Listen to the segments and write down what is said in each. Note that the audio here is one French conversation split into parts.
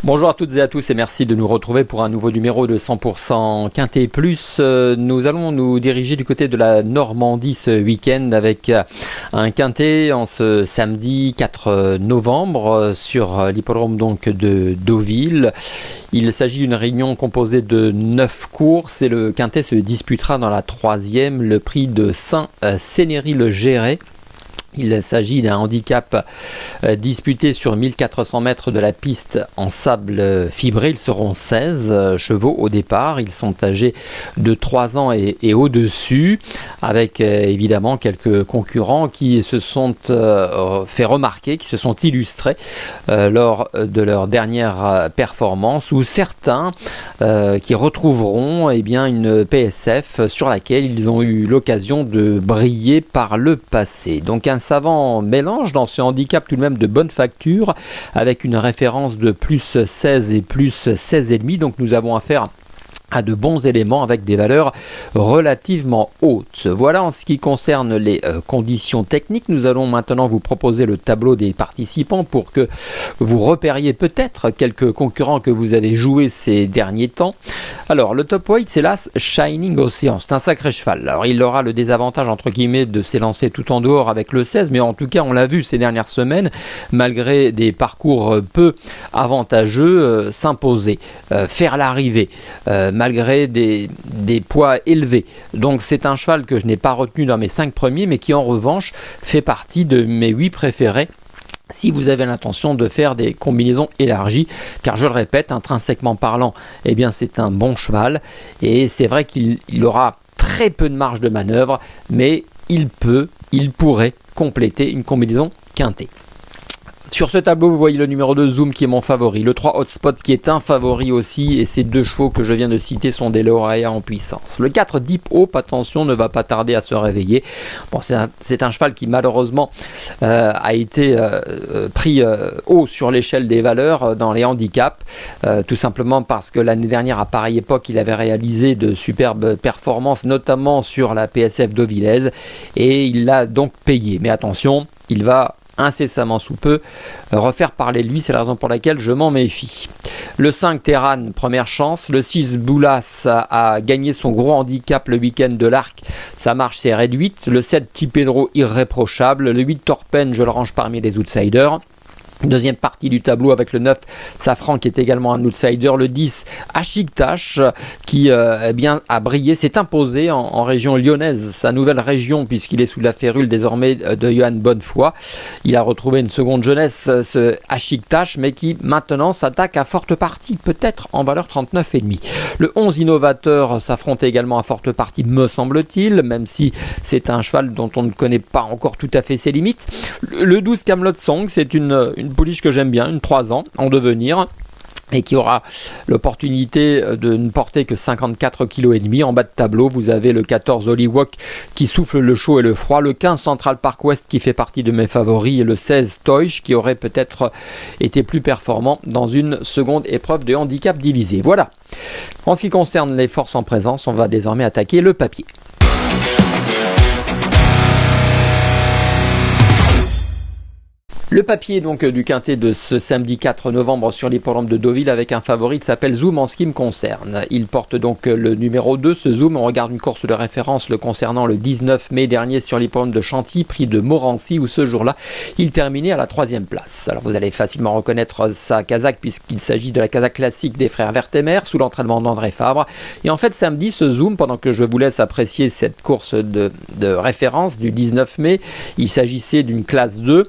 Bonjour à toutes et à tous et merci de nous retrouver pour un nouveau numéro de 100% Quintet Plus. Nous allons nous diriger du côté de la Normandie ce week-end avec un Quintet en ce samedi 4 novembre sur l'hippodrome donc de Deauville. Il s'agit d'une réunion composée de 9 courses et le Quintet se disputera dans la troisième, le prix de Saint-Cénéry-le-Géré. Il s'agit d'un handicap disputé sur 1400 mètres de la piste en sable fibré. Ils seront 16 chevaux au départ. Ils sont âgés de 3 ans et au-dessus, avec évidemment quelques concurrents qui se sont fait remarquer, qui se sont illustrés lors de leur dernière performance, ou certains qui retrouveront une PSF sur laquelle ils ont eu l'occasion de briller par le passé. Donc un savant mélange dans ce handicap tout de même de bonne facture, avec une référence de plus 16 et plus 16,5. Donc nous avons affaire à de bons éléments avec des valeurs relativement hautes. Voilà en ce qui concerne les conditions techniques. Nous allons maintenant vous proposer le tableau des participants pour que vous repériez peut-être quelques concurrents que vous avez joués ces derniers temps. Alors le top weight, c'est l'As Shining Ocean, c'est un sacré cheval. Alors il aura le désavantage entre guillemets de s'élancer tout en dehors avec le 16, mais en tout cas on l'a vu ces dernières semaines, malgré des parcours peu avantageux, s'imposer, faire l'arrivée, malgré des poids élevés. Donc c'est un cheval que je n'ai pas retenu dans mes 5 premiers, mais qui en revanche fait partie de mes 8 préférés si vous avez l'intention de faire des combinaisons élargies, car je le répète, intrinsèquement parlant, c'est un bon cheval, et c'est vrai qu'il aura très peu de marge de manœuvre, mais il pourrait compléter une combinaison quintée. Sur ce tableau, vous voyez le numéro 2 Zoom qui est mon favori, le 3 Hotspot qui est un favori aussi, et ces deux chevaux que je viens de citer sont des lauréats en puissance. Le 4 Deep Hope, attention, ne va pas tarder à se réveiller. Bon, c'est un cheval qui malheureusement a été pris haut sur l'échelle des valeurs dans les handicaps, tout simplement parce que l'année dernière, à pareille époque, il avait réalisé de superbes performances, notamment sur la PSF Deauvillaise, et il l'a donc payé. Mais attention, il va incessamment sous peu refaire parler de lui, c'est la raison pour laquelle je m'en méfie. Le 5 Terran, première chance. Le 6 Boulas a gagné son gros handicap le week-end de l'Arc, sa marche s'est réduite. Le 7 Petit Pedro, irréprochable. Le 8 Torpen, je le range parmi les outsiders. Deuxième partie du tableau avec le 9 Safran qui est également un outsider, le 10 Ashiktash qui a brillé, s'est imposé en région lyonnaise, sa nouvelle région puisqu'il est sous la férule désormais de Johan Bonnefoy. Il a retrouvé une seconde jeunesse, ce Ashiktash, mais qui maintenant s'attaque à forte partie, peut-être en valeur 39,5. Le 11 Innovateur s'affronte également à forte partie, me semble-t-il, même si c'est un cheval dont on ne connaît pas encore tout à fait ses limites. Le 12 Camelot Song, c'est une pouliche que j'aime bien, une 3 ans en devenir, et qui aura l'opportunité de ne porter que 54,5 kg. En bas de tableau, vous avez le 14 Hollywalk qui souffle le chaud et le froid, le 15 Central Park West qui fait partie de mes favoris, et le 16 Toysh qui aurait peut-être été plus performant dans une seconde épreuve de handicap divisé. Voilà. En ce qui concerne les forces en présence, on va désormais attaquer le papier. Le papier donc du quintet de ce samedi 4 novembre sur l'hippodrome de Deauville avec un favori qui s'appelle Zoom en ce qui me concerne. Il porte donc le numéro 2, ce Zoom. On regarde une course de référence le concernant le 19 mai dernier sur l'hippodrome de Chantilly, prix de Morancy, où ce jour-là, il terminait à la 3e place. Alors vous allez facilement reconnaître sa casaque puisqu'il s'agit de la casaque classique des frères Vertemer sous l'entraînement d'André Fabre. Et en fait, samedi, ce Zoom, pendant que je vous laisse apprécier cette course de référence du 19 mai, il s'agissait d'une classe 2.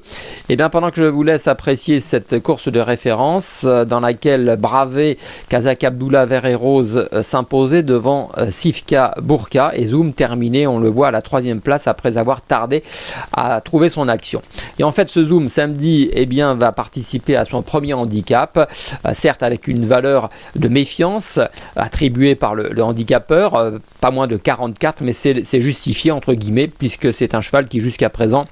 Pendant que je vous laisse apprécier cette course de référence dans laquelle Bravé, Kazak Abdullah Vert et Rose s'imposait devant Sifka Burka, et Zoom terminé, on le voit, à la 3e place après avoir tardé à trouver son action. Et en fait, ce Zoom samedi va participer à son premier handicap, certes avec une valeur de méfiance attribuée par le handicapeur, pas moins de 44, mais c'est justifié entre guillemets puisque c'est un cheval qui jusqu'à présent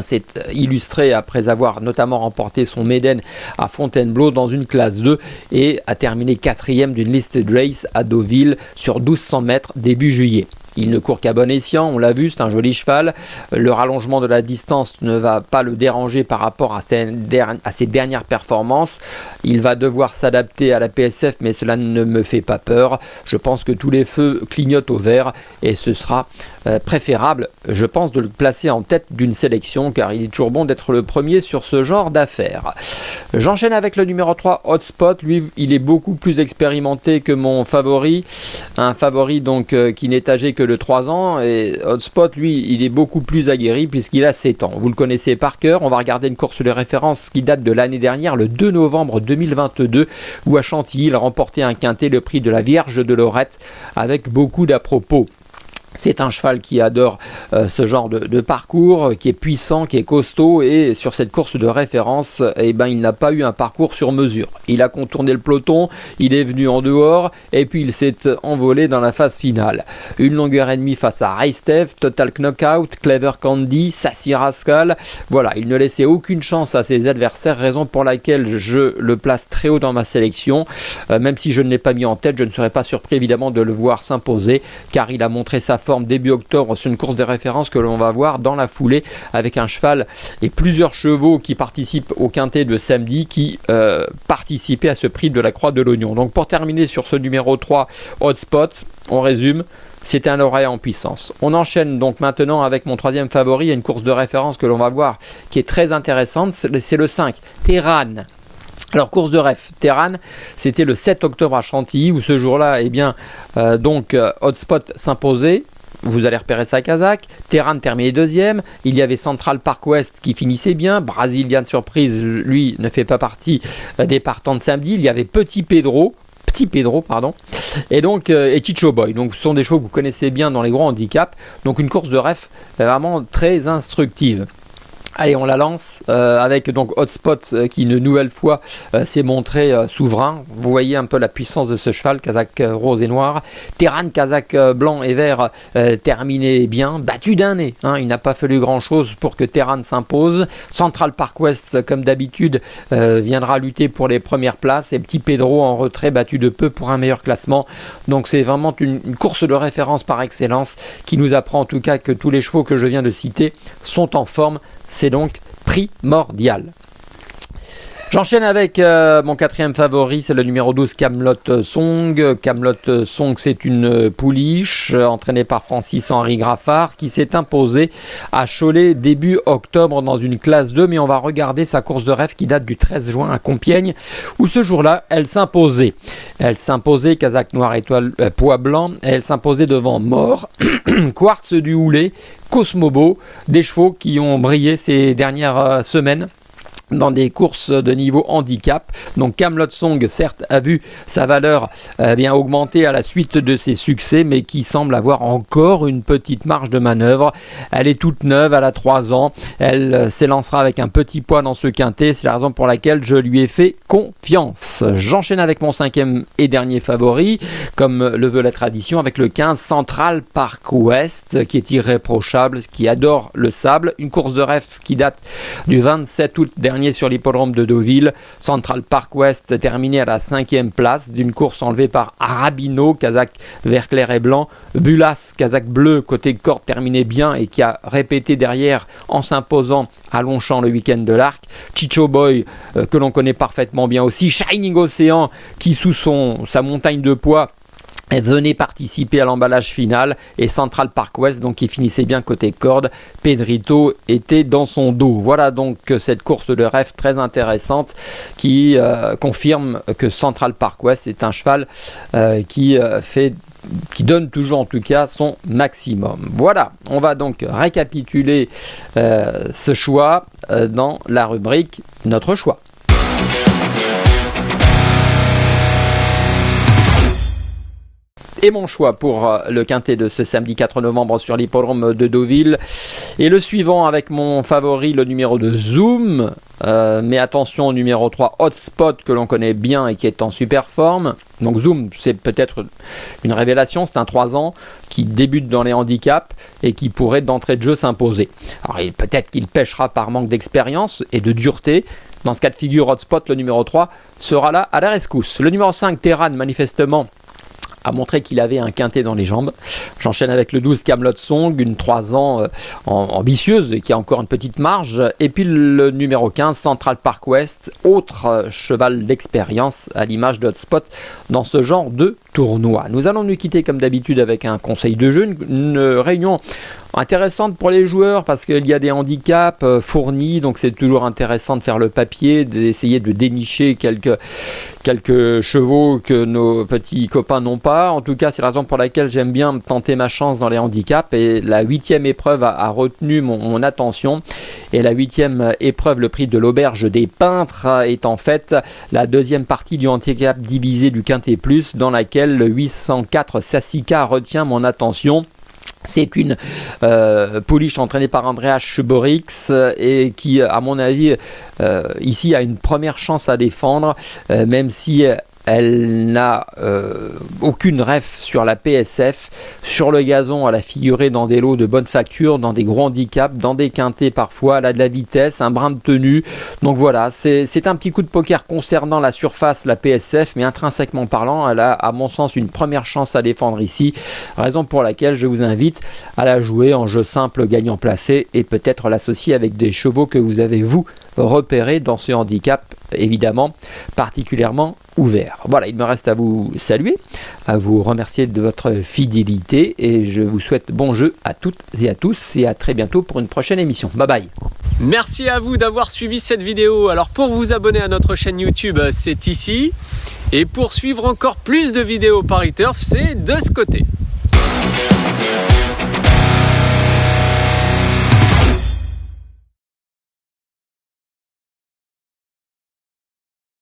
s'est illustré après avoir notamment remporté son Maiden à Fontainebleau dans une classe 2 et a terminé 4e d'une liste de race à Deauville sur 1200 mètres début juillet. Il ne court qu'à bon escient, on l'a vu, c'est un joli cheval. Le rallongement de la distance ne va pas le déranger par rapport à ses dernières performances. Il va devoir s'adapter à la PSF, mais cela ne me fait pas peur. Je pense que tous les feux clignotent au vert et ce sera préférable, je pense, de le placer en tête d'une sélection, car il est toujours bon d'être le premier sur ce genre d'affaires. J'enchaîne avec le numéro 3, Hotspot. Lui, il est beaucoup plus expérimenté que mon favori. Un favori donc qui n'est âgé que de 3 ans. Et Hotspot, lui, il est beaucoup plus aguerri puisqu'il a 7 ans. Vous le connaissez par cœur. On va regarder une course de référence qui date de l'année dernière, le 2 novembre 2022, où à Chantilly, il a remporté un quintet, le prix de la Vierge de Lorette, avec beaucoup d'à-propos. C'est un cheval qui adore ce genre de parcours, qui est puissant, qui est costaud, et sur cette course de référence, il n'a pas eu un parcours sur mesure. Il a contourné le peloton, il est venu en dehors, et puis il s'est envolé dans la phase finale. Une longueur et demie face à Racetef, Total Knockout, Clever Candy, Sassy Rascal. Voilà, il ne laissait aucune chance à ses adversaires, raison pour laquelle je le place très haut dans ma sélection. Même si je ne l'ai pas mis en tête, je ne serais pas surpris évidemment de le voir s'imposer, car il a montré sa forme début octobre sur une course des références que l'on va voir dans la foulée, avec un cheval et plusieurs chevaux qui participent au quintet de samedi, qui participaient à ce prix de la Croix de l'Oignon. Donc pour terminer sur ce numéro 3, Hotspot, on résume, c'était un lauréat en puissance. On enchaîne donc maintenant avec mon troisième favori, une course de référence que l'on va voir qui est très intéressante, c'est le 5, Terran. Alors, course de ref, Terran, c'était le 7 octobre à Chantilly, où ce jour-là, Hotspot s'imposait. Vous allez repérer sa casaque. Terran terminait deuxième. Il y avait Central Park West qui finissait bien. Brazilian Surprise, lui, ne fait pas partie des partants de samedi. Il y avait Petit Pedro, et Chicho Boy. Donc, ce sont des chevaux que vous connaissez bien dans les gros handicaps. Donc, une course de ref vraiment très instructive. Allez, on la lance avec donc Hotspot qui une nouvelle fois s'est montré souverain. Vous voyez un peu la puissance de ce cheval, casaque rose et noir. Terran, casaque blanc et vert, terminé bien, battu d'un nez. Il n'a pas fallu grand chose pour que Terran s'impose. Central Park West, comme d'habitude, viendra lutter pour les premières places. Et Petit Pedro en retrait, battu de peu pour un meilleur classement. Donc c'est vraiment une course de référence par excellence qui nous apprend en tout cas que tous les chevaux que je viens de citer sont en forme. C'est donc primordial. J'enchaîne avec mon quatrième favori, c'est le numéro 12, Camelot Song. Camelot Song, c'est une pouliche entraînée par Francis-Henri Graffard qui s'est imposée à Cholet début octobre dans une classe 2. Mais on va regarder sa course de rêve qui date du 13 juin à Compiègne, où ce jour-là, elle s'imposait. Elle s'imposait, casaque noir étoile poids blanc. Elle s'imposait devant Mort, Quartz du Houlet, Cosmobo, des chevaux qui ont brillé ces dernières semaines dans des courses de niveau handicap. Donc Camelot Song, certes, a vu sa valeur bien augmenter à la suite de ses succès, mais qui semble avoir encore une petite marge de manœuvre. Elle est toute neuve, elle a 3 ans. Elle s'élancera avec un petit poids dans ce quintet. C'est la raison pour laquelle je lui ai fait confiance. J'enchaîne avec mon cinquième et dernier favori, comme le veut la tradition, avec le 15 Central Park West, qui est irréprochable, qui adore le sable. Une course de rêve qui date du 27 août dernier sur l'hippodrome de Deauville. Central Park West terminé à la 5e place d'une course enlevée par Arabino, casaque vert clair et blanc. Bulas, casaque bleu côté corde, terminé bien et qui a répété derrière en s'imposant à Longchamp le week-end de l'Arc. Chicho Boy, que l'on connaît parfaitement bien aussi. Shining Ocean, qui sous sa montagne de poids venait participer à l'emballage final, et Central Park West, donc qui finissait bien côté corde. Pedrito était dans son dos. Voilà donc cette course de rêve très intéressante qui confirme que Central Park West est un cheval qui donne toujours en tout cas son maximum. Voilà, on va donc récapituler ce choix dans la rubrique Notre choix. Et mon choix pour le quintet de ce samedi 4 novembre sur l'hippodrome de Deauville est le suivant, avec mon favori, le numéro 2 Zoom. Mais attention au numéro 3 Hotspot, que l'on connaît bien et qui est en super forme. Donc Zoom, c'est peut-être une révélation, c'est un 3 ans qui débute dans les handicaps et qui pourrait d'entrée de jeu s'imposer. Alors peut-être qu'il pêchera par manque d'expérience et de dureté. Dans ce cas de figure, Hotspot, le numéro 3, sera là à la rescousse. Le numéro 5 Terran, manifestement, a montré qu'il avait un quintet dans les jambes. J'enchaîne avec le 12 Camelot Song, une 3 ans ambitieuse qui a encore une petite marge. Et puis le numéro 15 Central Park West, autre cheval d'expérience à l'image d'Hotspot dans ce genre de tournoi. Nous allons nous quitter comme d'habitude avec un conseil de jeu, une réunion intéressante pour les joueurs parce qu'il y a des handicaps fournis, donc c'est toujours intéressant de faire le papier, d'essayer de dénicher quelques chevaux que nos petits copains n'ont pas. En tout cas, c'est la raison pour laquelle j'aime bien tenter ma chance dans les handicaps, et la 8e épreuve a retenu mon attention. Et la 8e épreuve, le prix de l'Auberge des Peintres, est en fait la deuxième partie du handicap divisé du Quintet Plus, dans laquelle le 804 Sassica retient mon attention. C'est une pouliche entraînée par Andreas Schuborix et qui, à mon avis, ici a une première chance à défendre, même si elle n'a aucune ref sur la PSF. Sur le gazon, elle a figuré dans des lots de bonne facture, dans des gros handicaps, dans des quintés parfois. Elle a de la vitesse, un brin de tenue. Donc voilà, c'est un petit coup de poker concernant la surface, la PSF, mais intrinsèquement parlant, elle a, à mon sens, une première chance à défendre ici. Raison pour laquelle je vous invite à la jouer en jeu simple gagnant placé et peut-être l'associer avec des chevaux que vous avez, vous, repérés dans ce handicap, évidemment, particulièrement ouvert. Voilà, il me reste à vous saluer, à vous remercier de votre fidélité et je vous souhaite bon jeu à toutes et à tous et à très bientôt pour une prochaine émission. Bye bye. Merci à vous d'avoir suivi cette vidéo. Alors pour vous abonner à notre chaîne YouTube, c'est ici. Et pour suivre encore plus de vidéos Paris Turf, c'est de ce côté.